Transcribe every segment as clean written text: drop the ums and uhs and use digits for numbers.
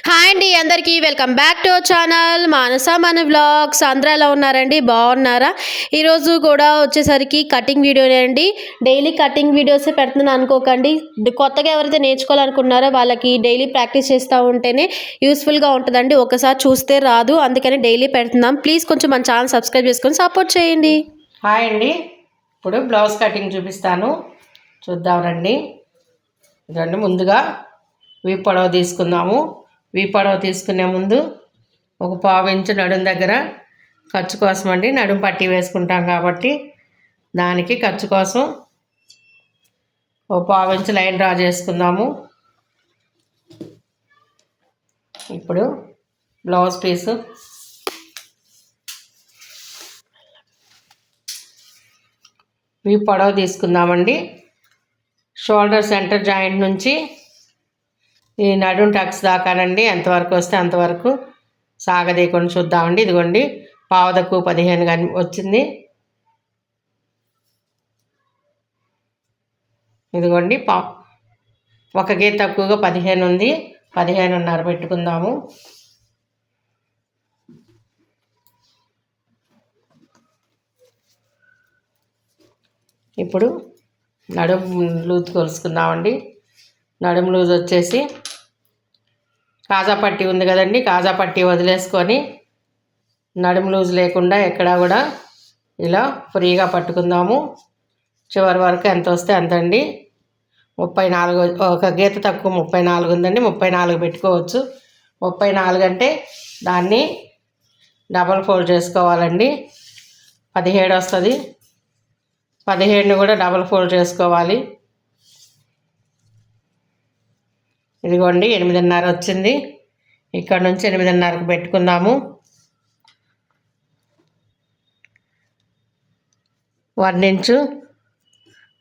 Hi అండి అందరికీ welcome back to our channel Manasa మన వ్లాగ్స్. అందరూ ఎలా ఉన్నారండి? బాగున్నారా? ఈరోజు కూడా వచ్చేసరికి కటింగ్ వీడియోనే అండి. డైలీ కటింగ్ వీడియోసే పెడుతున్నాను అనుకోకండి. కొత్తగా ఎవరైతే నేర్చుకోవాలనుకున్నారో వాళ్ళకి డైలీ ప్రాక్టీస్ చేస్తూ ఉంటేనే యూస్ఫుల్గా ఉంటుందండి. ఒకసారి చూస్తే రాదు, అందుకని డైలీ పెడుతున్నాం. ప్లీజ్ కొంచెం మన ఛానల్ సబ్స్క్రైబ్ చేసుకొని సపోర్ట్ చేయండి. హాయ్ అండి, ఇప్పుడు బ్లౌజ్ కటింగ్ చూపిస్తాను, చూద్దాం రండి. ఇదండి, ముందుగా వీ పొడవు తీసుకుందాము. వీ పొడవు తీసుకునే ముందు ఒక 1/2 ఇంచు నడుం దగ్గర ఖర్చు కోసం అండి, నడుం పట్టి వేసుకుంటాం కాబట్టి దానికి ఖర్చు కోసం ఒక 1/2 ఇంచు లైన్ డ్రా చేసుకుందాము. ఇప్పుడు బ్లౌజ్ పీసు వీ పొడవు తీసుకుందామండి. షోల్డర్ సెంటర్ జాయింట్ నుంచి ఈ నడుం టక్స్ దాకానండి, ఎంతవరకు వస్తే అంతవరకు సాగదీయకుండా చూద్దామండి. ఇదిగోండి, పావుదకు 15 కానీ వచ్చింది. ఇదిగోండి, ఒక గీత తక్కువగా 15 ఉంది. 15.5 పెట్టుకుందాము. ఇప్పుడు నడుం లూజ్ కొలుసుకుందామండి. నడుము లూజ్ వచ్చేసి కాజా పట్టి ఉంది కదండి, కాజా పట్టి వదిలేసుకొని నడుము లూజ్ లేకుండా ఎక్కడా కూడా ఇలా ఫ్రీగా పట్టుకుందాము. చివరి వరకు ఎంత వస్తే అంతండి. 34, ఒక గీత తక్కువ 34 ఉందండి. 34 పెట్టుకోవచ్చు. 34 అంటే దాన్ని డబల్ ఫోల్డ్ చేసుకోవాలండి. 17 వస్తుంది. 17ని కూడా డబల్ ఫోల్డ్ చేసుకోవాలి. ఇదిగోండి, 8.5 వచ్చింది. ఇక్కడ నుంచి 8.5కు పెట్టుకుందాము. 1 ఇంచు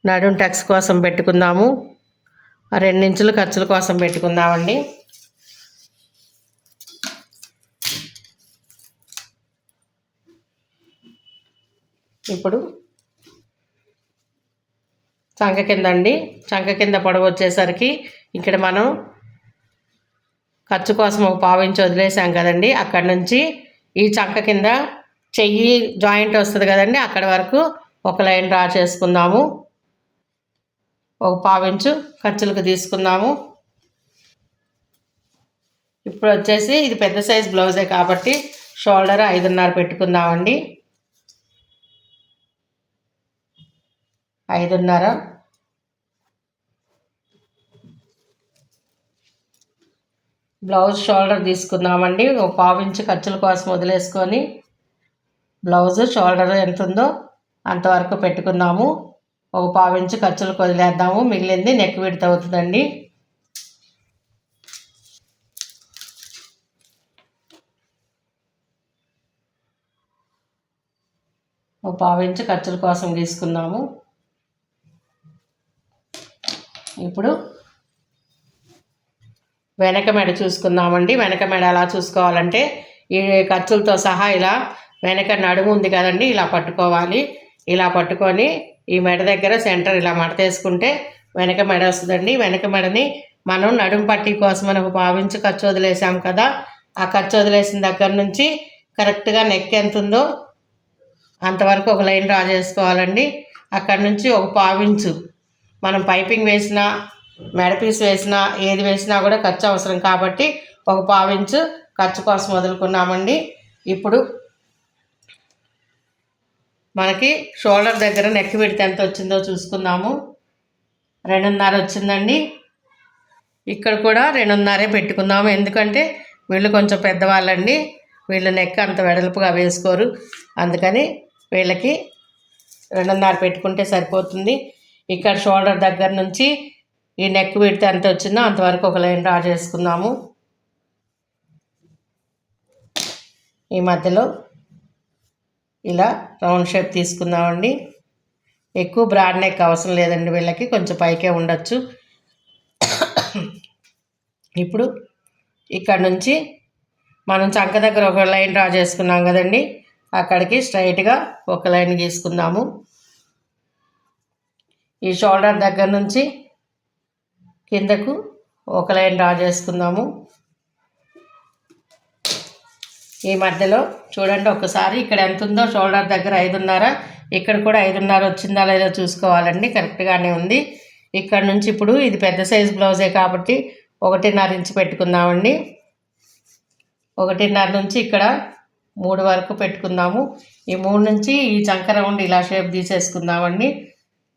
నడుం టక్స్ కోసం పెట్టుకుందాము. 2 ఇంచులు ఖర్చుల కోసం పెట్టుకుందామండి. ఇప్పుడు చంక కింద అండి, చంక కింద పొడవు వచ్చేసరికి ఇక్కడ మనం ఖర్చు కోసం ఒక 1/2 ఇంచు వదిలేసాం కదండి, అక్కడ నుంచి ఈ చంక కింద చెయ్యి జాయింట్ వస్తుంది కదండి, అక్కడ వరకు ఒక లైన్ డ్రా చేసుకుందాము. ఒక 1/2 ఇంచు ఖర్చులకు తీసుకుందాము. ఇప్పుడు వచ్చేసి ఇది పెద్ద సైజ్ బ్లౌజే కాబట్టి షోల్డర్ 5.5 పెట్టుకుందామండి. 5.5 బ్లౌజ్ షోల్డర్ తీసుకుందామండి. ఒక 1/2 ఇంచు ఖర్చుల కోసం వదిలేసుకొని బ్లౌజ్ షోల్డర్ ఎంత ఉందో అంతవరకు పెట్టుకుందాము. ఒక 1/2 ఇంచు ఖర్చులకు వదిలేద్దాము. మిగిలింది నెక్ విడ్త్ అవుతుందండి. ఒక 1/2 ఇంచు ఖర్చుల కోసం తీసుకుందాము. ఇప్పుడు వెనక మెడ చూసుకుందామండి. వెనక మెడ ఎలా చూసుకోవాలంటే ఈ ఖర్చులతో సహా ఇలా వెనక నడుము ఉంది కదండి, ఇలా పట్టుకోవాలి. ఇలా పట్టుకొని ఈ మెడ దగ్గర సెంటర్ ఇలా మడతేసుకుంటే వెనక మెడ వస్తుందండి. వెనక మెడని మనం నడుము పట్టి కోసం మనం 1/2 ఇంచు ఖర్చు వదిలేసాం కదా, ఆ ఖర్చు వదిలేసిన దగ్గర నుంచి కరెక్ట్గా నెక్ ఎంత ఉందో అంతవరకు ఒక లైన్ డ్రా చేసుకోవాలండి. అక్కడ నుంచి ఒక 1/2 ఇంచు మనం పైపింగ్ వేసినా మెడపీస్ వేసినా ఏది వేసినా కూడా ఖర్చు అవసరం కాబట్టి ఒక 1/2 ఇంచు ఖర్చు కోసం వదులుకున్నామండి. ఇప్పుడు మనకి షోల్డర్ దగ్గర నెక్ విడ్త్ ఎంత వచ్చిందో చూసుకుందాము. 2.5 వచ్చిందండి. ఇక్కడ కూడా 2.5 పెట్టుకుందాము. ఎందుకంటే వీళ్ళు కొంచెం పెద్దవాళ్ళండి, వీళ్ళు నెక్ అంత వెడల్పుగా వేసుకోరు, అందుకని వీళ్ళకి 2.5 పెట్టుకుంటే సరిపోతుంది. ఇక్కడ షోల్డర్ దగ్గర నుంచి ఈ నెక్ విడ్త్ ఎంత వచ్చిందో అంతవరకు ఒక లైన్ డ్రా చేసుకుందాము. ఈ మధ్యలో ఇలా రౌండ్ షేప్ తీసుకుందామండి. ఎక్కువ బ్రాడ్ నెక్ అవసరం లేదండి, వీళ్ళకి కొంచెం పైకే ఉండొచ్చు. ఇప్పుడు ఇక్కడ నుంచి మనం చంక దగ్గర ఒక లైన్ డ్రా చేసుకున్నాం కదండి, అక్కడికి స్ట్రైట్గా ఒక లైన్ గీసుకుందాము. ఈ షోల్డర్ దగ్గర నుంచి కిందకు ఒక లైన్ డ్రా చేసుకుందాము. ఈ మధ్యలో చూడండి ఒకసారి ఇక్కడ ఎంత ఉందో షోల్డర్ దగ్గర 5.5, ఇక్కడ కూడా 5.5 వచ్చిందా లేదో చూసుకోవాలండి. కరెక్ట్గానే ఉంది. ఇక్కడ నుంచి ఇప్పుడు ఇది పెద్ద సైజ్ బ్లౌజే కాబట్టి 1.5 ఇంచు పెట్టుకుందామండి. 1.5 నుంచి ఇక్కడ 3 వరకు పెట్టుకుందాము. ఈ 3 నుంచి ఈ చంక రౌండ్ ఇలా షేప్ తీసేసుకుందామండి.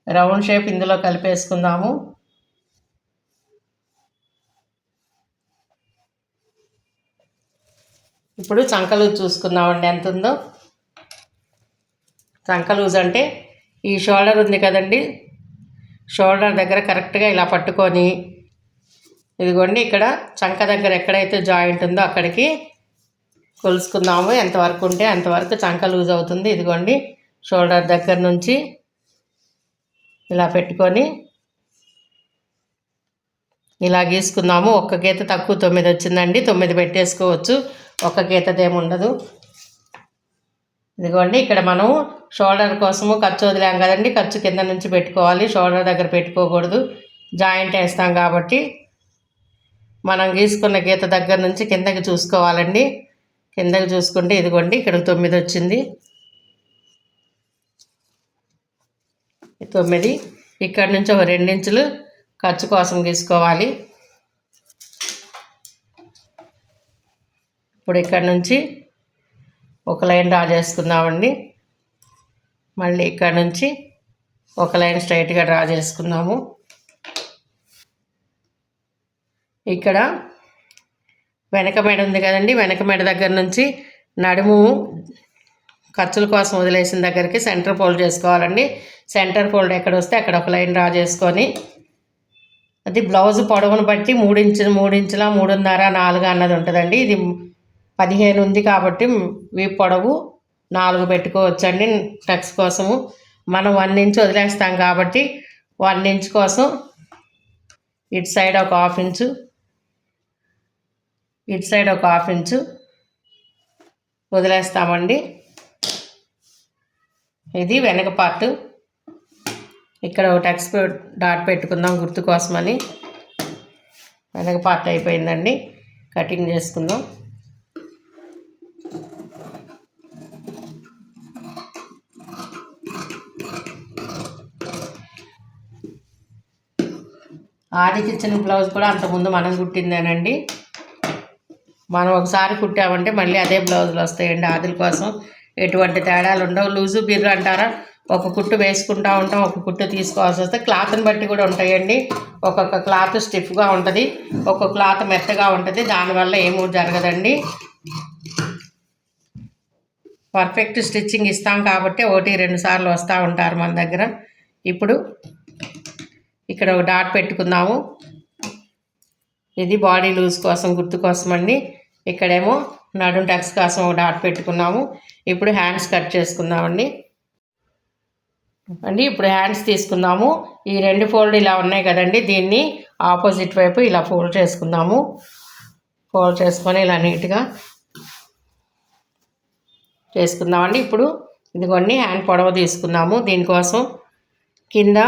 రౌండ్ షేప్ ఇందులో కలిపేసుకుందాము. ఇప్పుడు చంక లూజ్ చూసుకుందామండి ఎంత ఉందో. చంక లూజ్ అంటే ఈ షోల్డర్ ఉంది కదండి, షోల్డర్ దగ్గర కరెక్ట్గా ఇలా పట్టుకొని ఇదిగోండి ఇక్కడ చంక దగ్గర ఎక్కడైతే జాయింట్ ఉందో అక్కడికి కొలుసుకుందాము. ఎంతవరకు ఉంటే అంతవరకు చంక లూజ్ అవుతుంది. ఇదిగోండి షోల్డర్ దగ్గర నుంచి ఇలా పెట్టుకొని ఇలా గీసుకుందాము. ఒక్క గీత తక్కువ 9 వచ్చిందండి. 9 పెట్టేసుకోవచ్చు, ఒక్క గీతదేమి ఉండదు. ఇదిగోండి ఇక్కడ మనం షోల్డర్ కోసము ఖర్చు వదిలాం కదండి, ఖర్చు కింద నుంచి పెట్టుకోవాలి, షోల్డర్ దగ్గర పెట్టుకోకూడదు. జాయింట్ వేస్తాం కాబట్టి మనం గీసుకున్న గీత దగ్గర నుంచి కిందకి చూసుకోవాలండి. కిందకి చూసుకుంటే ఇదిగోండి ఇక్కడ 9 వచ్చింది. 9 ఇక్కడ నుంచి ఒక 2 ఇంచులు ఖర్చు కోసం గీసుకోవాలి. ఇప్పుడు ఇక్కడ నుంచి ఒక లైన్ డ్రా చేసుకుందామండి. మళ్ళీ ఇక్కడ నుంచి ఒక లైన్ స్ట్రైట్గా డ్రా చేసుకుందాము. ఇక్కడ వెనక మెడ ఉంది కదండి, వెనక మెడ దగ్గర నుంచి నడుము ఖర్చుల కోసం వదిలేసిన దగ్గరికి సెంటర్ ఫోల్డ్ చేసుకోవాలండి. సెంటర్ ఫోల్డ్ ఎక్కడ వస్తే అక్కడ ఒక లైన్ డ్రా చేసుకొని అది బ్లౌజ్ పొడవును బట్టి 3 ఇంచులు 3 ఇంచుల 3.5 4 అన్నది ఉంటుందండి. ఇది 15 ఉంది కాబట్టి వీపు పొడవు 4 పెట్టుకోవచ్చండి. టక్స్ కోసము మనం 1 ఇంచు వదిలేస్తాం కాబట్టి 1 ఇంచు కోసం ఇటు సైడ్ ఒక 1/2 ఇంచు, ఇటు సైడ్ ఒక 1/2 ఇంచు వదిలేస్తామండి. ఇది వెనక పార్ట్. ఇక్కడ ఒక టక్స్ డాట్ పెట్టుకుందాం గుర్తు కోసమని. వెనక పార్ట్ అయిపోయిందండి, కటింగ్ చేసుకుందాం. ఆదికి ఇచ్చిన బ్లౌజ్ కూడా అంతకుముందు మనం కుట్టిందేనండి. మనం ఒకసారి కుట్టామంటే మళ్ళీ అదే బ్లౌజులు వస్తాయండి. ఆదిల కోసం ఎటువంటి తేడాలు ఉండవు. లూజు బిర్రు అంటారా, ఒక కుట్టు వేసుకుంటూ ఉంటాం, ఒక కుట్టు తీసుకోవాల్సి వస్తే. క్లాత్ని బట్టి కూడా ఉంటాయండి. ఒక్కొక్క క్లాత్ స్టిఫ్గా ఉంటుంది, ఒక్కొక్క క్లాత్ మెత్తగా ఉంటుంది. దానివల్ల ఏమీ జరగదండి. పర్ఫెక్ట్ స్టిచ్చింగ్ ఇస్తాం కాబట్టి 1-2 సార్లు వస్తూ ఉంటారు మన దగ్గర. ఇప్పుడు ఇక్కడ ఒక డాట్ పెట్టుకుందాము. ఇది బాడీ లూజ్ కోసం గుర్తు కోసం అండి. ఇక్కడేమో నడుం టక్స్ కోసం ఒక డాట్ పెట్టుకున్నాము. ఇప్పుడు హ్యాండ్స్ కట్ చేసుకుందామండి. ఇప్పుడు హ్యాండ్స్ తీసుకుందాము. ఈ 2 ఫోల్డ్ ఇలా ఉన్నాయి కదండి, దీన్ని ఆపోజిట్ వైపు ఇలా ఫోల్డ్ చేసుకుందాము. ఫోల్డ్ చేసుకొని ఇలా నీట్గా చేసుకుందామండి. ఇప్పుడు ఇదిగోండి హ్యాండ్ పొడవు తీసుకుందాము. దీనికోసం కింద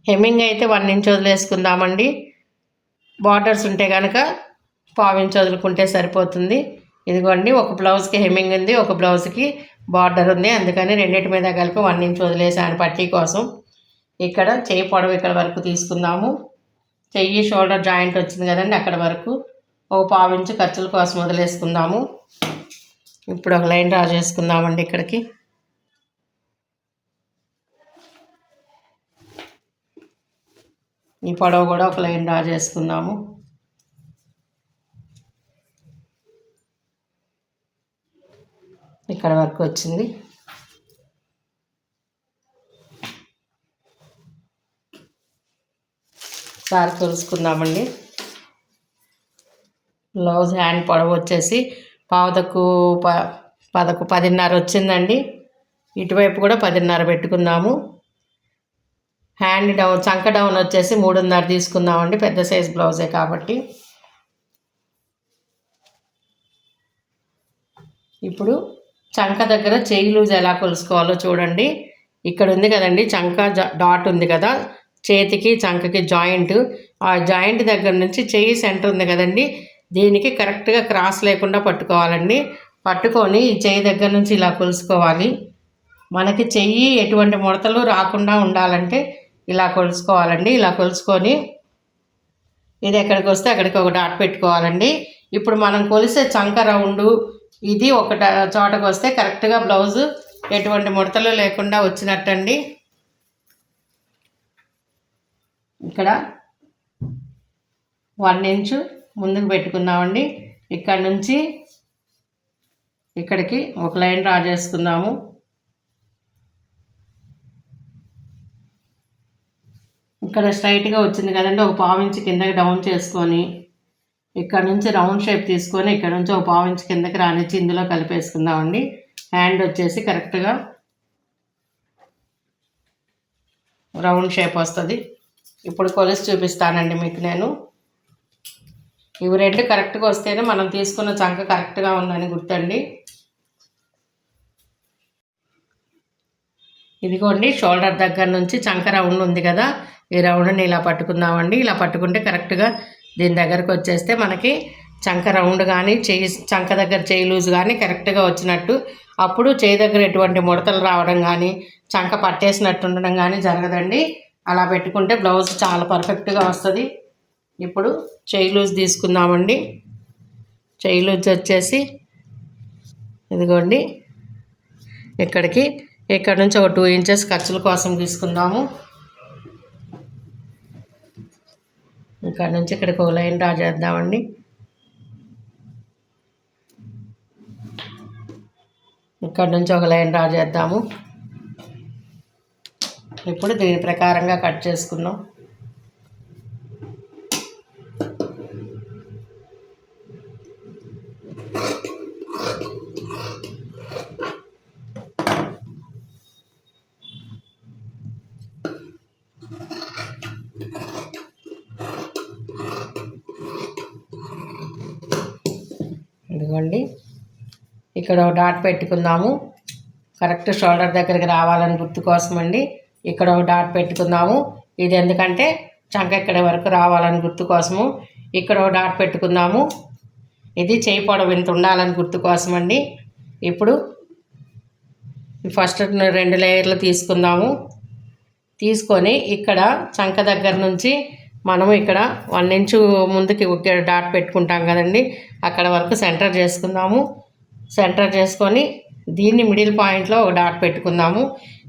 హెమ్మింగ్ అయితే 1 ఇంచ్ వదిలేసుకుందామండి. బార్డర్స్ ఉంటే కనుక 1/2 ఇంచ్ వదులుకుంటే సరిపోతుంది. ఇదిగోండి ఒక బ్లౌజ్కి హెమ్మింగ్ ఉంది, ఒక బ్లౌజ్కి బార్డర్ ఉంది, అందుకని రెండింటి మీద కలిపి 1 ఇంచ్ వదిలేసాను పట్టీ కోసం. ఇక్కడ చెయ్యి పొడవు ఇక్కడ వరకు తీసుకుందాము. చెయ్యి షోల్డర్ జాయింట్ వచ్చింది కదండి, అక్కడ వరకు ఒక 1/2 ఇంచ్ ఖర్చుల కోసం వదిలేసుకుందాము. ఇప్పుడు ఒక లైన్ డ్రా చేసుకుందామండి. ఇక్కడికి ఈ పొడవు కూడా ఒక లైన్ డ్రా చేసుకుందాము. ఇక్కడ వరకు వచ్చింది. సారి కొలుసుకుందామండి. బ్లౌజ్ హ్యాండ్ పొడవు వచ్చేసి 10.5 వచ్చిందండి. ఇటువైపు కూడా 10.5 పెట్టుకుందాము. హ్యాండ్ డౌన్ చంక డౌన్ వచ్చేసి 3.5 తీసుకుందామండి, పెద్ద సైజ్ బ్లౌజే కాబట్టి. ఇప్పుడు చంక దగ్గర చెయ్యి లూజ్ ఎలా కొలుసుకోవాలో చూడండి. ఇక్కడ ఉంది కదండి చంక డాట్ ఉంది కదా, చేతికి చంకకి జాయింట్. ఆ జాయింట్ దగ్గర నుంచి చెయ్యి సెంటర్ ఉంది కదండి, దీనికి కరెక్ట్గా క్రాస్ లేకుండా పట్టుకోవాలండి. పట్టుకొని ఈ చెయ్యి దగ్గర నుంచి ఇలా కొలుసుకోవాలి. మనకి చెయ్యి ఎటువంటి ముడతలు రాకుండా ఉండాలంటే ఇలా కొలుసుకోవాలండి. ఇలా కొలుసుకొని ఇది ఎక్కడికి వస్తే అక్కడికి ఒక డాట్ పెట్టుకోవాలండి. ఇప్పుడు మనం కొలిసే చంక రౌండు ఇది ఒక చోటకు వస్తే కరెక్ట్గా బ్లౌజు ఎటువంటి ముడతలు లేకుండా వచ్చినట్టండి. ఇక్కడ 1 ఇంచు ముందుకు పెట్టుకున్నామండి. ఇక్కడ నుంచి ఇక్కడికి ఒక లైన్ డ్రా చేసుకుందాము. ఇక్కడ స్ట్రైట్గా వచ్చింది కదండి, ఒక 1/2 ఇంచు కిందకి డౌన్ చేసుకొని ఇక్కడ నుంచి రౌండ్ షేప్ తీసుకొని ఇక్కడ నుంచి ఒక 1/2 ఇంచు కిందకి రానిచ్చి ఇందులో కలిపేసుకుందామండి. హ్యాండ్ వచ్చేసి కరెక్ట్గా రౌండ్ షేప్ వస్తుంది. ఇప్పుడు కొలిసి చూపిస్తానండి మీకు నేను. ఇవి రెండు కరెక్ట్గా వస్తేనే మనం తీసుకున్న చంక కరెక్ట్గా ఉందని గుర్తండి. ఇదిగోండి షోల్డర్ దగ్గర నుంచి చంక రౌండ్ ఉంది కదా, ఈ రౌండ్ని ఇలా పట్టుకుందామండి. ఇలా పట్టుకుంటే కరెక్ట్గా దీని దగ్గరకు వచ్చేస్తే మనకి చంక రౌండ్ కానీ చంక దగ్గర చేయి లూజ్ కానీ కరెక్ట్గా వచ్చినట్టు. అప్పుడు చేయి దగ్గర ఎటువంటి ముడతలు రావడం కానీ చంక పట్టేసినట్టు ఉండడం కానీ జరగదండి. అలా పెట్టుకుంటే బ్లౌజ్ చాలా పర్ఫెక్ట్గా వస్తుంది. ఇప్పుడు చేయి లూజ్ తీసుకుందామండి. చేయి లూజ్ వచ్చేసి ఇదిగోండి ఇక్కడ నుంచి ఒక 2 ఇంచెస్ ఖర్చుల కోసం తీసుకుందాము. ఇక్కడ నుంచి ఇక్కడికి ఒక లైన్ డ్రా చేద్దామండి. ఇక్కడ నుంచి ఒక లైన్ డ్రా చేద్దాము. ఇప్పుడు దీని ప్రకారంగా కట్ చేసుకుందాం. ఇదిగోండి ఇక్కడ ఒక డాట్ పెట్టుకుందాము. కరెక్ట్ షోల్డర్ దగ్గరికి రావాలని గుర్తు కోసం అండి. ఇక్కడ ఒక డాట్ పెట్టుకుందాము. ఇది ఎందుకంటే చంక ఇక్కడ వరకు రావాలని గుర్తు కోసము. ఇక్కడ ఒక డాట్ పెట్టుకుందాము. ఇది చేయి పొడవు ఇంత ఉండాలని గుర్తు కోసం అండి. ఇప్పుడు ఫస్ట్ 2 లేయర్లు తీసుకుందాము. తీసుకొని ఇక్కడ చంక దగ్గర నుంచి మనము ఇక్కడ 1 ఇంచు ముందుకి ఒక డాట్ పెట్టుకుంటాం కదండి, అక్కడ వరకు సెంటర్ చేసుకుందాము. సెంటర్ చేసుకొని దీన్ని మిడిల్ పాయింట్లో ఒక డాట్ పెట్టుకుందాము.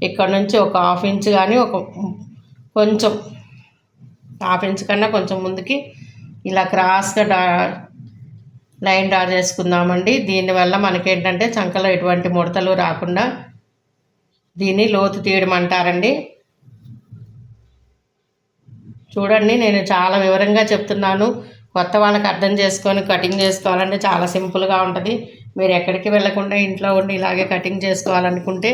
ఇక్కడ నుంచి ఒక 1/2 ఇంచు కానీ కొంచెం 1/2 ఇంచు కన్నా కొంచెం ముందుకి ఇలా క్రాస్గా లైన్ డ్రా చేసుకుందామండి. దీనివల్ల మనకేంటంటే చంకలో ఎటువంటి ముడతలు రాకుండా దీన్ని లోతు తీయడం అంటారండి. చూడండి నేను చాలా వివరంగా చెప్తున్నాను. కొత్త వాళ్ళకి అర్థం చేసుకొని కటింగ్ చేసుకోవాలంటే చాలా సింపుల్గా ఉంటుంది. మీరు ఎక్కడికి వెళ్ళకుండా ఇంట్లో ఉండి ఇలాగే కటింగ్ చేసుకోవాలనుకుంటే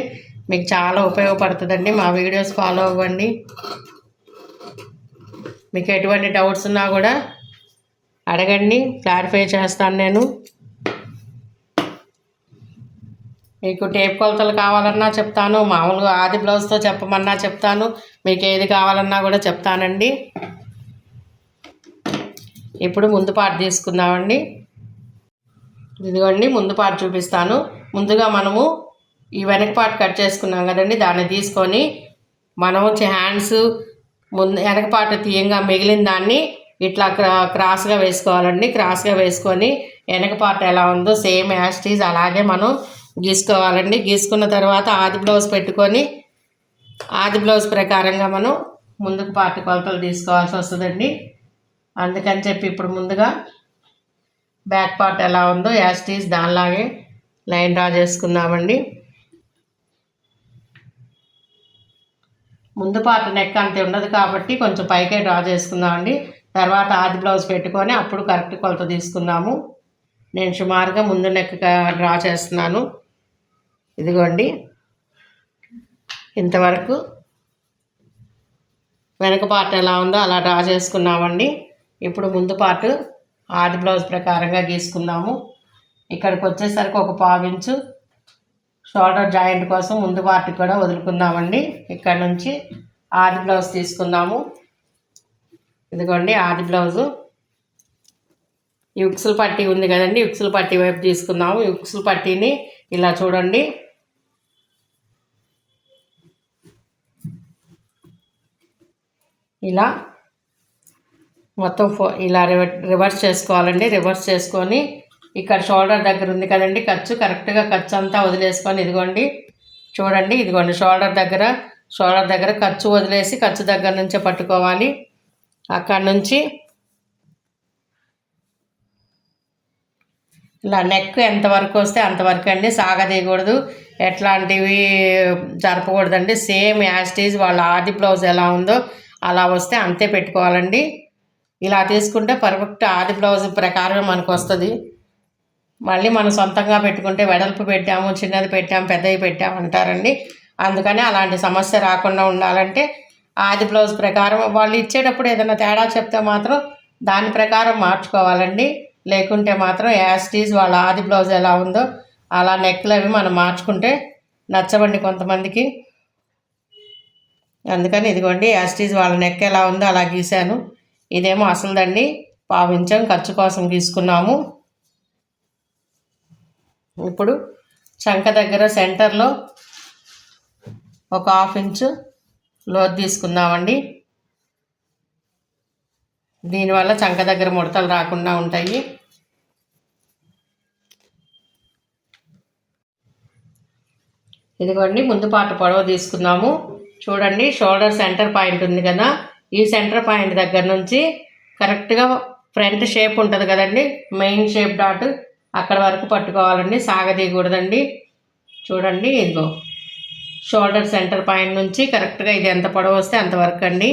మీకు చాలా ఉపయోగపడుతుందండి. మా వీడియోస్ ఫాలో అవ్వండి. మీకు ఎటువంటి డౌట్స్ ఉన్నా కూడా అడగండి, క్లారిఫై చేస్తాను నేను. మీకు టేప్ కొలతలు కావాలన్నా చెప్తాను, మామూలుగా ఆది బ్లౌజ్తో చెప్పమన్నా చెప్తాను, మీకు ఏది కావాలన్నా కూడా చెప్తానండి. ఇప్పుడు ముందు పార్ట్ తీసుకుందామండి. ఇదిగోండి ముందు పార్ట్ చూపిస్తాను. ముందుగా మనము ఈ వెనక పార్ట్ కట్ చేసుకున్నాం కదండి, దాన్ని తీసుకొని మనము హ్యాండ్స్ వెనక పార్ట్ తీయంగా మిగిలిన దాన్ని ఇట్లా క్రాస్గా వేసుకోవాలండి. క్రాస్గా వేసుకొని వెనక పార్ట్ ఎలా ఉందో సేమ్ యాస్టీజ్ అలాగే మనం గీసుకోవాలండి. గీసుకున్న తర్వాత ఆది బ్లౌజ్ పెట్టుకొని ఆది బ్లౌజ్ ప్రకారంగా మనం ముందుకు పార్ట్ కొలతలు తీసుకోవాల్సి వస్తుందండి. అందుకని చెప్పి ఇప్పుడు ముందుగా బ్యాక్ పార్ట్ ఎలా ఉందో యాస్టీజ్ దానిలాగే లైన్ డ్రా చేసుకుందామండి. ముందు పార్ట్ నెక్ అంతే ఉండదు కాబట్టి కొంచెం పైకే డ్రా చేసుకుందామండి. తర్వాత ఆది బ్లౌజ్ పెట్టుకొని అప్పుడు కరెక్ట్ కొలత తీసుకుందాము. నేను సుమారుగా ముందు నెక్ డ్రా చేస్తున్నాను. ఇదిగోండి ఇంతవరకు వెనక పార్ట్ ఎలా ఉందో అలా డ్రా చేసుకున్నామండి. ఇప్పుడు ముందు పార్ట్ ఆది బ్లౌజ్ ప్రకారంగా గీసుకుందాము. ఇక్కడికి వచ్చేసరికి ఒక 1/2 ఇంచు షోల్డర్ జాయింట్ కోసం ముందు పార్ట్ కూడా వదులుకుందామండి. ఇక్కడ నుంచి ఆది బ్లౌజ్ తీసుకుందాము. ఇదిగోండి ఆది బ్లౌజు. ఈ ఉక్సులు పట్టీ ఉంది కదండి, ఉక్సులు పట్టీ వైపు తీసుకుందాము. ఈ ఉక్సులు పట్టీని ఇలా చూడండి, ఇలా మొత్తం ఇలా రివర్స్ చేసుకోవాలండి. రివర్స్ చేసుకొని ఇక్కడ షోల్డర్ దగ్గర ఉంది కదండి ఖర్చు, కరెక్ట్గా ఖర్చు అంతా వదిలేసుకొని ఇదిగోండి చూడండి, ఇదిగోండి షోల్డర్ దగ్గర ఖర్చు వదిలేసి ఖర్చు దగ్గర నుంచే పట్టుకోవాలి. అక్కడ నుంచి ఇలా నెక్ ఎంతవరకు వస్తే అంతవరకు అండి, సాగదీయకూడదు, ఎట్లాంటివి జరపకూడదండి. సేమ్ యాస్టీజ్ వాళ్ళ ఆది బ్లౌజ్ ఎలా ఉందో అలా వస్తే అంతే పెట్టుకోవాలండి. ఇలా తీసుకుంటే పర్ఫెక్ట్ ఆది బ్లౌజ్ ప్రకారమే మనకు వస్తుంది. మళ్ళీ మనం సొంతంగా పెట్టుకుంటే వెడల్పు పెట్టాము, చిన్నది పెట్టాము, పెద్దవి పెట్టాము అంటారండి. అందుకని అలాంటి సమస్య రాకుండా ఉండాలంటే ఆది బ్లౌజ్ ప్రకారం వాళ్ళు ఇచ్చేటప్పుడు ఏదైనా తేడా చెప్తే మాత్రం దాని ప్రకారం మార్చుకోవాలండి. లేకుంటే మాత్రం యాస్టీజ్ వాళ్ళ ఆది బ్లౌజ్ ఎలా ఉందో అలా నెక్లు అవి మనం మార్చుకుంటే నచ్చవండి కొంతమందికి. అందుకని ఇదిగోండి యాస్టీజ్ వాళ్ళ నెక్ ఎలా ఉందో అలా గీశాను. ఇదేమో అసలుదండి, పావించం ఖర్చు కోసం గీసుకున్నాము. ఇప్పుడు చంక దగ్గర సెంటర్లో ఒక 1/2 ఇంచు లోతు తీసుకుందామండి. దీనివల్ల చంక దగ్గర ముడతలు రాకుండా ఉంటాయి. ఇదిగోండి ముందు పార్ట్ పొడవు తీసుకున్నాము. చూడండి షోల్డర్ సెంటర్ పాయింట్ ఉంది కదా, ఈ సెంటర్ పాయింట్ దగ్గర నుంచి కరెక్ట్గా ఫ్రంట్ షేప్ ఉంటుంది కదండి, మెయిన్ షేప్ డాట్ అక్కడ వరకు పట్టుకోవాలండి, సాగదీయకూడదండి. చూడండి ఇదిగో షోల్డర్ సెంటర్ పాయింట్ నుంచి కరెక్ట్గా ఇది ఎంత పొడవు వస్తే అంతవరకు అండి.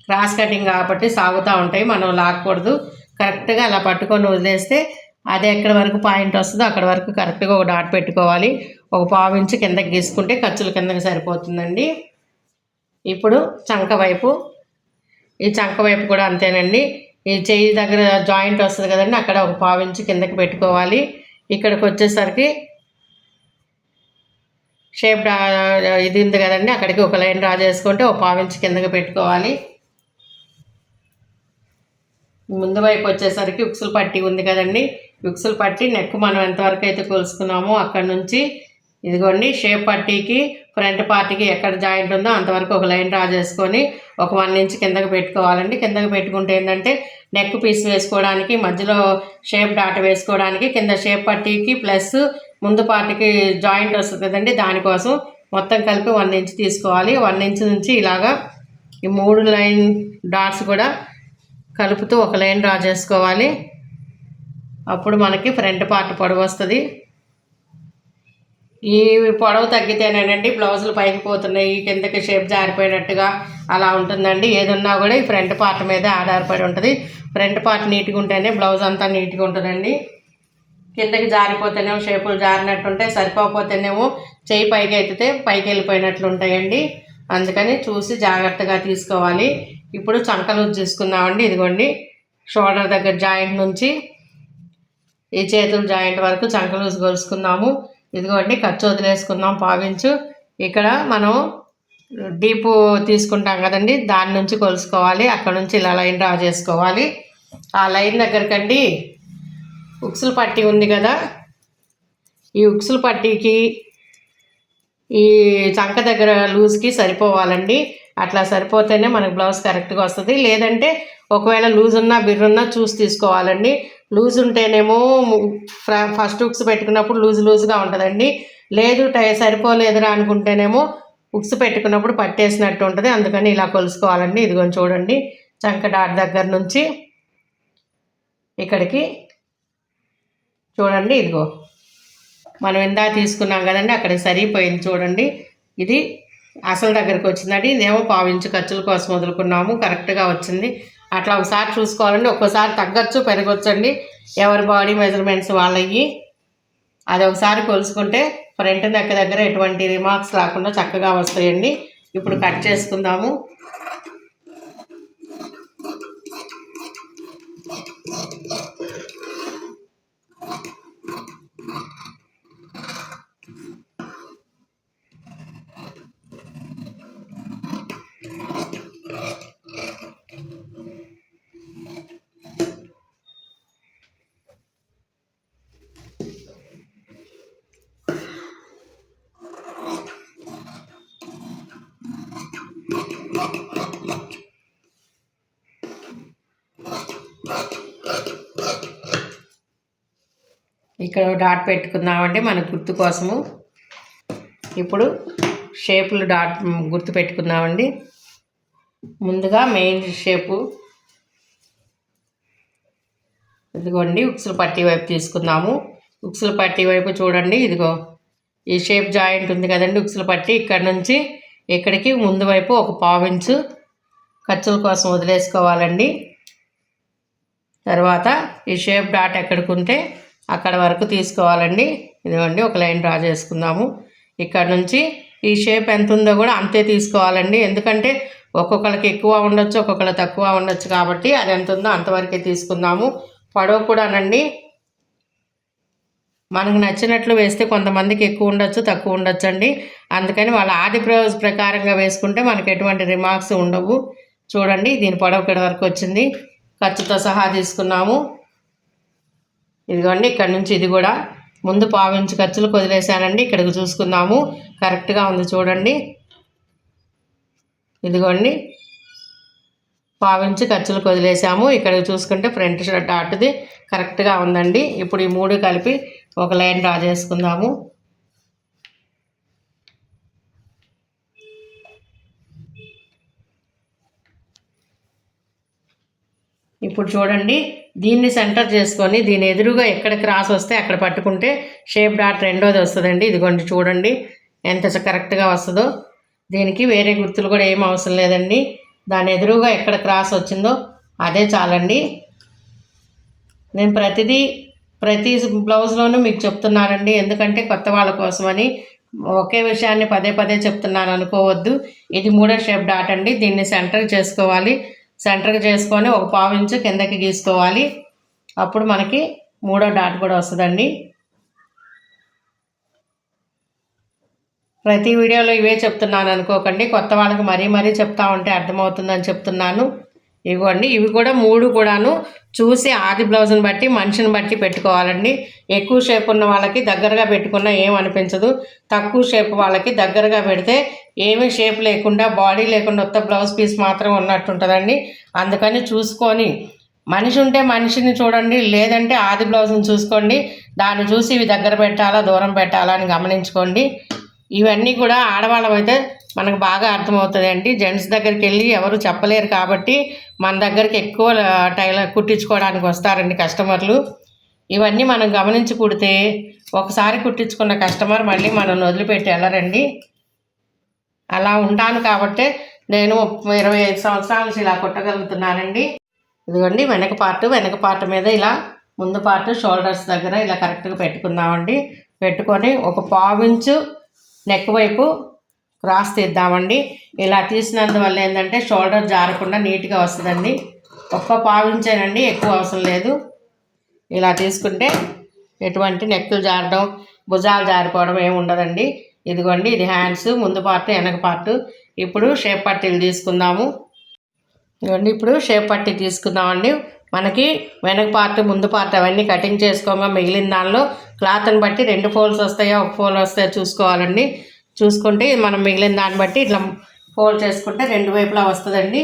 క్రాస్ కటింగ్ కాబట్టి సాగుతూ ఉంటాయి, మనం లాక్కూడదు. కరెక్ట్గా అలా పట్టుకొని వదిలేస్తే అది ఎక్కడి వరకు పాయింట్ వస్తుందో అక్కడ వరకు కరెక్ట్గా ఒక డాట్ పెట్టుకోవాలి. ఒక 1/2 ఇంచు కిందకి గీసుకుంటే ఖర్చుల కిందకి సరిపోతుందండి. ఇప్పుడు చంక వైపు, ఈ చంక వైపు కూడా అంతేనండి. ఈ చెయ్యి దగ్గర జాయింట్ వస్తుంది కదండి, అక్కడ ఒక 1/2 ఇంచు కిందకి పెట్టుకోవాలి. ఇక్కడికి వచ్చేసరికి షేప్ ఇది ఉంది కదండి, అక్కడికి ఒక లైన్ డ్రా చేసుకుంటే ఒక 1/2 ఇంచు కిందకి పెట్టుకోవాలి. ముందు వైపు వచ్చేసరికి ఉక్సులు పట్టీ ఉంది కదండి, ఉక్సులు పట్టీ నెక్ మనం ఎంతవరకు అయితే కొలుసుకున్నామో అక్కడ నుంచి ఇదిగోండి షేప్ పట్టీకి ఫ్రంట్ పార్టీకి ఎక్కడ జాయింట్ ఉందో అంతవరకు ఒక లైన్ డ్రా చేసుకొని ఒక 1 ఇంచ్ కిందకి పెట్టుకోవాలండి. కిందకి పెట్టుకుంటే ఏంటంటే నెక్ పీస్ వేసుకోవడానికి, మధ్యలో షేప్ డాట్ వేసుకోవడానికి, కింద షేప్ పట్టీకి ప్లస్ ముందు పార్టీకి జాయింట్ వస్తుంది కదండి, దానికోసం మొత్తం కలిపి 1 ఇంచ్ తీసుకోవాలి. 1 ఇంచ్ నుంచి ఇలాగా ఈ 3 లైన్ డాట్స్ కూడా కలుపుతూ ఒక లైన్ డ్రా చేసుకోవాలి. అప్పుడు మనకి ఫ్రంట్ పార్ట్ పొడవు వస్తుంది. ఈ పొడవు తగ్గితేనేనండి బ్లౌజులు పైకి పోతున్నాయి, కిందకి షేప్ జారిపోయినట్టుగా అలా ఉంటుందండి. ఏదన్నా కూడా ఈ ఫ్రంట్ పార్ట్ మీదే ఆధారపడి ఉంటుంది. ఫ్రంట్ పార్ట్ నీట్గా ఉంటేనే బ్లౌజ్ అంతా నీట్గా ఉంటుందండి. కిందకి జారిపోతేనేమో షేపులు జారినట్టు ఉంటాయి, సరిపోతేనేమో చేయి పైకి ఎత్తితే పైకి వెళ్ళిపోయినట్లు ఉంటాయండి. అందుకని చూసి జాగ్రత్తగా తీసుకోవాలి. ఇప్పుడు చంక లూజ్ తీసుకుందామండి. ఇదిగోండి షోల్డర్ దగ్గర జాయింట్ నుంచి ఈ చేతుల జాయింట్ వరకు చంక లూజ్ కొలుసుకుందాము. ఇదిగోండి ఖర్చు వదిలేసుకుందాం 1/2 ఇంచు. ఇక్కడ మనం డీపు తీసుకుంటాం కదండి, దాని నుంచి కొలుసుకోవాలి. అక్కడ నుంచి ఇలా లైన్ డ్రా చేసుకోవాలి. ఆ లైన్ దగ్గరకండి ఉక్సులు పట్టీ ఉంది కదా, ఈ ఉక్సులు పట్టీకి ఈ చంక దగ్గర లూజ్కి సరిపోవాలండి. అట్లా సరిపోతేనే మనకు బ్లౌజ్ కరెక్ట్గా వస్తుంది. లేదంటే ఒకవేళ లూజ్ ఉన్నా బిర్రున్నా చూసి తీసుకోవాలండి. లూజ్ ఉంటేనేమో ఫస్ట్ ఉక్స్ పెట్టుకున్నప్పుడు లూజ్గా ఉంటుందండి. లేదు సరిపోలేదురా అనుకుంటేనేమో ఉక్స్ పెట్టుకున్నప్పుడు పట్టేసినట్టు ఉంటుంది. అందుకని ఇలా కొలుసుకోవాలండి. ఇదిగో చూడండి చంక డాట్ దగ్గర నుంచి ఇక్కడికి చూడండి, ఇదిగో మనం ఇందా తీసుకున్నాం కదండి, అక్కడికి సరిపోయింది చూడండి. ఇది అసలు దగ్గరికి వచ్చిందండి. ఇదేమో 1/2 ఇంచు ఖర్చుల కోసం వదులుకున్నాము, కరెక్ట్గా వచ్చింది. అట్లా ఒకసారి చూసుకోవాలండి. ఒక్కోసారి తగ్గచ్చు పెరగొచ్చండి, ఎవరి బాడీ మెజర్మెంట్స్ వాళ్ళవి. అది ఒకసారి కొలుసుకుంటే ఫ్రంట్ నెక్ దగ్గర ఎటువంటి రిమార్క్స్ రాకుండా చక్కగా వస్తాయండి. ఇప్పుడు కట్ చేసుకుందాము. ఇక్కడ డాట్ పెట్టుకుందామండి మన గుర్తు కోసము. ఇప్పుడు షేపులు డాట్ గుర్తు పెట్టుకుందామండి. ముందుగా మెయిన్ షేపు ఇదిగోండి, ఉక్సుల పట్టీ వైపు తీసుకుందాము. ఉక్సుల పట్టీ వైపు చూడండి, ఇదిగో ఈ షేప్ జాయింట్ ఉంది కదండి ఉక్సుల పట్టీ, ఇక్కడ నుంచి ఇక్కడికి ముందు వైపు ఒక 1/2 ఇంచు ఖర్చుల కోసం వదిలేసుకోవాలండి. తర్వాత ఈ షేప్ డాట్ ఎక్కడికి ఉంటే అక్కడ వరకు తీసుకోవాలండి. ఇదిగోండి ఒక లైన్ డ్రా చేసుకుందాము. ఇక్కడ నుంచి ఈ షేప్ ఎంత ఉందో కూడా అంతే తీసుకోవాలండి. ఎందుకంటే ఒక్కొక్కరికి ఎక్కువ ఉండొచ్చు, ఒక్కొక్కరికి తక్కువ ఉండొచ్చు, కాబట్టి అది ఎంత ఉందో అంతవరకే తీసుకుందాము. పొడవు కూడానండి మనకు నచ్చినట్లు వేస్తే కొంతమందికి ఎక్కువ ఉండొచ్చు, తక్కువ ఉండొచ్చు అండి. అందుకని వాళ్ళ ఆది ప్రకారంగా వేసుకుంటే మనకు ఎటువంటి రిమార్క్స్ ఉండవు. చూడండి దీని పొడవు ఇక్కడ వరకు వచ్చింది, ఖర్చుతో సహా తీసుకున్నాము. ఇదిగోండి ఇక్కడ నుంచి ఇది కూడా ముందు 1/2 ఇంచు ఖర్చులకు వదిలేసానండి. ఇక్కడికి చూసుకుందాము, కరెక్ట్గా ఉంది చూడండి. ఇదిగోండి 1/2 ఇంచు ఖర్చులకు వదిలేసాము. ఇక్కడికి చూసుకుంటే ఫ్రంట్ డాట్ది కరెక్ట్గా ఉందండి. ఇప్పుడు ఈ 3 కలిపి ఒక లైన్ డ్రా చేసుకుందాము. ఇప్పుడు చూడండి దీన్ని సెంటర్ చేసుకొని దీని ఎదురుగా ఎక్కడ క్రాస్ వస్తే అక్కడ పట్టుకుంటే షేప్ డాట్ రెండోది వస్తుందండి. ఇదిగోండి చూడండి ఎంత కరెక్ట్గా వస్తుందో. దీనికి వేరే గుర్తులు కూడా ఏం అవసరం లేదండి. దాని ఎదురుగా ఎక్కడ క్రాస్ వచ్చిందో అదే చాలండి. నేను ప్రతి బ్లౌజ్లోనూ మీకు చెప్తున్నానండి, ఎందుకంటే కొత్త వాళ్ళ కోసమని ఒకే విషయాన్ని పదే పదే చెప్తున్నాను అనుకోవద్దు. ఇది 3వ షేప్ డాట్ అండి. దీన్ని సెంటర్ చేసుకోవాలి. సెంటర్కి చేసుకొని ఒక 1/2 ఇంచు కిందకి గీసుకోవాలి. అప్పుడు మనకి 3వ డాట్ కూడా వస్తుందండి. ప్రతి వీడియోలో ఇవే చెప్తున్నాను అనుకోకండి, కొత్త వాళ్ళకి మరీ చెప్తా ఉంటే అర్థమవుతుందని చెప్తున్నాను. ఇవ్వండి ఇవి కూడా 3 కూడాను చూసి ఆది బ్లౌజ్ని బట్టి మనిషిని బట్టి పెట్టుకోవాలండి. ఎక్కువ షేప్ ఉన్న వాళ్ళకి దగ్గరగా పెట్టుకున్నా ఏం అనిపించదు, తక్కువ షేప్ వాళ్ళకి దగ్గరగా పెడితే ఏమీ షేప్ లేకుండా బాడీ లేకుండా కొత్త బ్లౌజ్ పీస్ మాత్రం ఉన్నట్టు ఉంటుందండి. అందుకని చూసుకొని మనిషి ఉంటే మనిషిని చూడండి, లేదంటే ఆది బ్లౌజ్ని చూసుకోండి. దాన్ని చూసి ఇవి దగ్గర పెట్టాలా దూరం పెట్టాలా అని గమనించుకోండి. ఇవన్నీ కూడా ఆడవాళ్ళమైతే మనకు బాగా అర్థమవుతుంది అండి. జెంట్స్ దగ్గరికి వెళ్ళి ఎవరు చెప్పలేరు కాబట్టి మన దగ్గరికి ఎక్కువ టైలర్ కుట్టించుకోవడానికి వస్తారండి కస్టమర్లు. ఇవన్నీ మనం గమనించి కుడితే ఒకసారి కుట్టించుకున్న కస్టమర్ మళ్ళీ మనం వదిలిపెట్టి వెళ్ళరండి. అలా ఉంటాను కాబట్టి నేను 25 సంవత్సరాల నుంచి ఇలా కుట్టగలుగుతున్నానండి. ఇదిగోండి వెనక పార్ట్ మీద ఇలా ముందు పార్ట్ షోల్డర్స్ దగ్గర ఇలా కరెక్ట్గా పెట్టుకుందామండి. పెట్టుకొని ఒక 1/2 ఇంచు నెక్ వైపు క్రాస్ తీద్దామండి. ఇలా తీసినందువల్ల ఏంటంటే షోల్డర్ జారకుండా నీట్గా వస్తుందండి. 1/2 ఇంచేనండి, ఎక్కువ అవసరం లేదు. ఇలా తీసుకుంటే ఎటువంటి నెక్కులు జారడం భుజాలు జారిపోవడం ఏమి ఉండదండి. ఇదిగోండి ఇది హ్యాండ్స్ ముందు పార్ట్ వెనక పార్ట్. ఇప్పుడు షేప్ పట్టీలు తీసుకుందాము. ఇదిగోండి ఇప్పుడు షేప్ పట్టీ తీసుకుందామండి. మనకి వెనక పార్ట్ ముందు పార్ట్ అవన్నీ కటింగ్ చేసుకోగా మిగిలిన దానిలో క్లాత్ని బట్టి 2 ఫోల్డ్స్ వస్తాయో 1 ఫోల్డ్ వస్తాయో చూసుకోవాలండి. చూసుకుంటే మనం మిగిలిన దాన్ని బట్టి ఇట్లా ఫోల్డ్ చేసుకుంటే 2 వైపులా వస్తుందండి.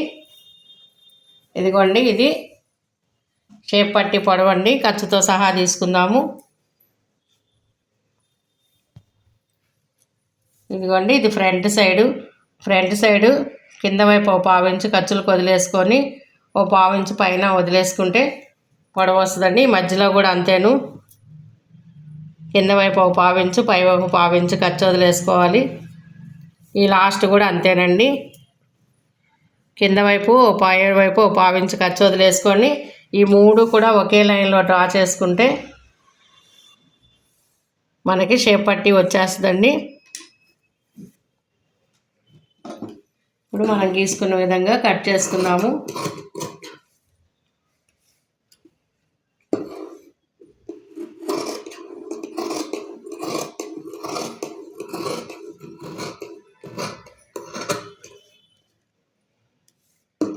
ఇదిగోండి ఇది షేప్ పట్టీ పొడవండి, ఖర్చుతో సహా తీసుకుందాము. ఇదిగోండి ఇది ఫ్రంట్ సైడు కింద వైపు 1/2 ఇంచు ఖర్చులకు వదిలేసుకొని 1/2 ఇంచు పైన వదిలేసుకుంటే పొడవు వస్తుందండి. మధ్యలో కూడా అంతేను, కింద వైపు 1/2 ఇంచు పై వైపు 1/2 ఇంచు ఖర్చు వదిలేసుకోవాలి. ఈ లాస్ట్ కూడా అంతేనండి, కింద వైపు పై వైపు 1/2 ఇంచు ఖర్చు వదిలేసుకొని ఈ 3 కూడా ఒకే లైన్లో డ్రా చేసుకుంటే మనకి షేప్ పట్టీ వచ్చేస్తుందండి. ఇప్పుడు మనం గీసుకున్న విధంగా కట్ చేసుకుందాము.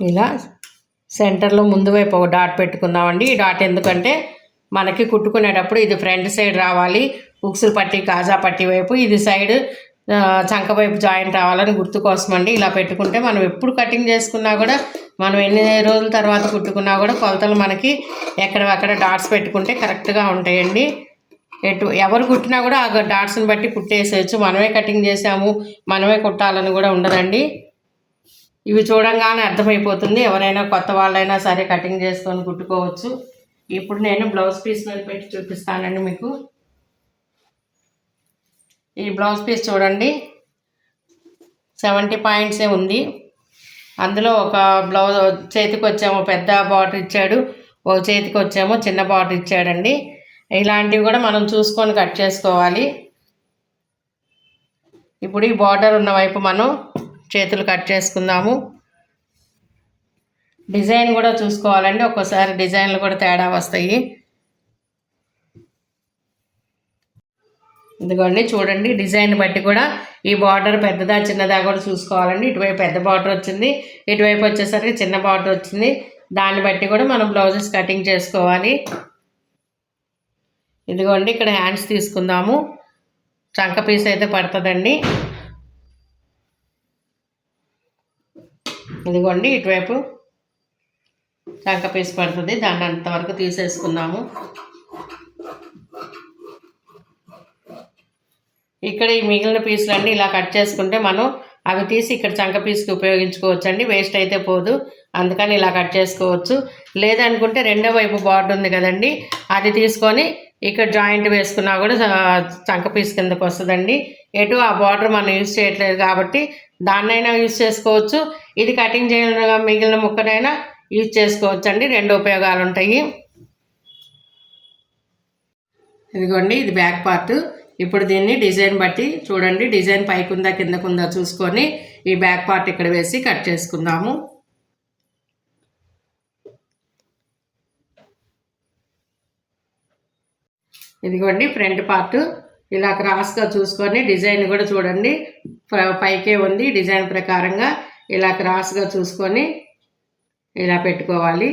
ఇలా సెంటర్లో ముందు వైపు ఒక డాట్ పెట్టుకుందామండి. ఈ డాట్ ఎందుకంటే మనకి కుట్టుకునేటప్పుడు ఇది ఫ్రంట్ సైడ్ రావాలి, ఉక్సుల పట్టీ కాజా పట్టీ వైపు, ఇది సైడ్ చంక వైపు జాయింట్ రావాలని గుర్తు కోసం అండి. ఇలా పెట్టుకుంటే మనం ఎప్పుడు కటింగ్ చేసుకున్నా కూడా, మనం ఎన్ని రోజుల తర్వాత కుట్టుకున్నా కూడా కొలతలు మనకి ఎక్కడక్కడ డాట్స్ పెట్టుకుంటే కరెక్ట్గా ఉంటాయండి. ఎవరు కుట్టినా కూడా ఆ డాట్స్ని బట్టి కుట్టేసేయచ్చు. మనమే కటింగ్ చేసాము, మనమే కుట్టాలని కూడా ఉండదండి. ఇవి చూడంగానే అర్థమైపోతుంది. ఎవరైనా కొత్త వాళ్ళైనా సరే కటింగ్ చేసుకొని కుట్టుకోవచ్చు. ఇప్పుడు నేను బ్లౌజ్ పీస్ మీద పెట్టి చూపిస్తానండి మీకు. ఈ బ్లౌజ్ పీస్ చూడండి, 70 పాయింట్సే ఉంది. అందులో ఒక బ్లౌజ్ చేతికి వచ్చేమో పెద్ద బార్డర్ ఇచ్చాడు, ఒక చేతికి వచ్చేమో చిన్న బార్డర్ ఇచ్చాడండి. ఇలాంటివి కూడా మనం చూసుకొని కట్ చేసుకోవాలి. ఇప్పుడు ఈ బార్డర్ ఉన్న వైపు మనం చేతులు కట్ చేసుకుందాము. డిజైన్ కూడా చూసుకోవాలండి, ఒక్కోసారి డిజైన్లు కూడా తేడా వస్తాయి. ఇదిగోండి చూడండి, డిజైన్ బట్టి కూడా ఈ బార్డర్ పెద్దదా చిన్నదా కూడా చూసుకోవాలండి. ఇటువైపు పెద్ద బార్డర్ వచ్చింది, ఇటువైపు వచ్చేసరికి చిన్న బార్డర్ వచ్చింది. దాన్ని బట్టి కూడా మనం బ్లౌజెస్ కటింగ్ చేసుకోవాలి. ఇదిగోండి ఇక్కడ హ్యాండ్స్ తీసుకుందాము. చంక పీస్ అయితే పడుతుందండి. ఇదిగోండి ఇటువైపు చంక పీస్ పడుతుంది, దాన్ని అంతవరకు తీసేసుకుందాము. ఇక్కడ ఈ మిగిలిన పీసులన్నీ ఇలా కట్ చేసుకుంటే మనం అవి తీసి ఇక్కడ చంక పీస్కి ఉపయోగించుకోవచ్చు అండి. వేస్ట్ అయితే పోదు, అందుకని ఇలా కట్ చేసుకోవచ్చు. లేదనుకుంటే రెండో వైపు బార్డర్ ఉంది కదండి, అది తీసుకొని ఇక్కడ జాయింట్ వేసుకున్నా కూడా చంక పీస్ కిందకు వస్తుందండి. ఎటు ఆ బార్డర్ మనం యూజ్ చేయట్లేదు కాబట్టి దాన్నైనా యూజ్ చేసుకోవచ్చు, ఇది కటింగ్ చేయడం మిగిలిన ముక్కనైనా యూజ్ చేసుకోవచ్చు అండి. రెండు ఉపయోగాలు ఉంటాయి. ఇదిగోండి ఇది బ్యాక్ పార్ట్. ఇప్పుడు దీన్ని డిజైన్ బట్టి చూడండి, డిజైన్ పైకి ఉందా కిందకు ఉందా చూసుకొని ఈ బ్యాక్ పార్ట్ ఇక్కడ వేసి కట్ చేసుకుందాము. ఇదిగోండి ఫ్రంట్ పార్ట్ ఇలా క్రాస్గా చూసుకొని డిజైన్ కూడా చూడండి పైకే ఉంది. డిజైన్ ప్రకారంగా ఇలా క్రాస్గా చూసుకొని ఇలా పెట్టుకోవాలి.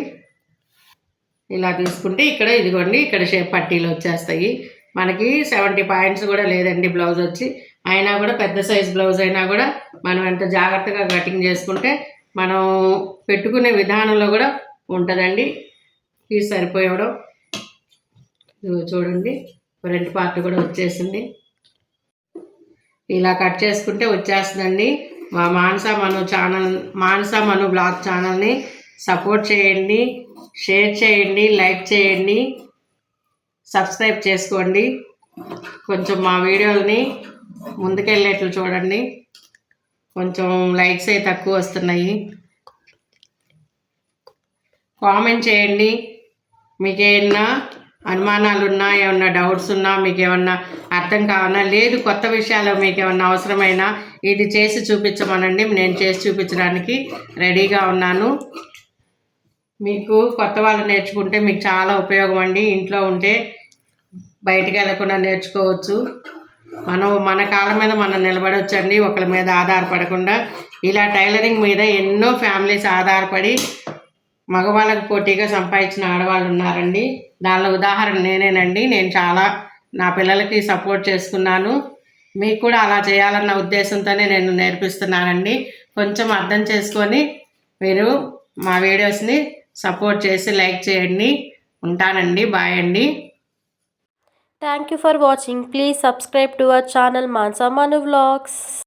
ఇలా తీసుకుంటే ఇక్కడ ఇదిగోండి ఇక్కడ షేప్ పట్టీలు వచ్చేస్తాయి. మనకి 70 పాయింట్స్ కూడా లేదండి బ్లౌజ్ వచ్చి. అయినా కూడా పెద్ద సైజ్ బ్లౌజ్ అయినా కూడా మనం ఎంత జాగ్రత్తగా కటింగ్ చేసుకుంటే మనం పెట్టుకునే విధానంలో కూడా ఉంటుందండి. ఇది సరిపోయడం చూడండి, ఫ్రంట్ పార్ట్ కూడా వచ్చేసింది. ఇలా కట్ చేసుకుంటే వచ్చేస్తుందండి. మా మానస మను బ్లాగ్ ఛానల్ని సపోర్ట్ చేయండి, షేర్ చేయండి, లైక్ చేయండి, సబ్స్క్రైబ్ చేసుకోండి. కొంచెం మా వీడియోని ముందుకెళ్ళేట్లు చూడండి. కొంచెం లైక్స్ అయితే తక్కువ వస్తున్నాయి. కామెంట్ చేయండి, మీకు ఏమన్నా అనుమానాలు ఉన్నా, ఏమన్నా డౌట్స్ ఉన్నా, మీకు ఏమన్నా అర్థం కావాలన్నా, లేదు కొత్త విషయాలు మీకు ఏమన్నా అవసరమైనా ఇది చేసి చూపించమనండి. నేను చేసి చూపించడానికి రెడీగా ఉన్నాను. మీకు కొత్త వాళ్ళు నేర్చుకుంటే మీకు చాలా ఉపయోగం అండి. ఇంట్లో ఉంటే బయటికి వెళ్ళకుండా నేర్చుకోవచ్చు. మనం మన కాళ్ళ మీద మనం నిలబడవచ్చండి, ఒకరి మీద ఆధారపడకుండా. ఇలా టైలరింగ్ మీద ఎన్నో ఫ్యామిలీస్ ఆధారపడి మగవాళ్ళకు పోటీగా సంపాదించిన ఆడవాళ్ళు ఉన్నారండి. దానిలో ఉదాహరణ నేనేనండి. నేను చాలా నా పిల్లలకి సపోర్ట్ చేసుకున్నాను. మీకు కూడా అలా చేయాలన్న ఉద్దేశంతోనే నేను నేర్పిస్తున్నానండి. కొంచెం అర్థం చేసుకొని మీరు మా వీడియోస్ని సపోర్ట్ చేసి లైక్ చేయండి. ఉంటానండి, బాయ్ అండి. Thank you for watching. Please subscribe to our channel Manasa Manu Vlogs.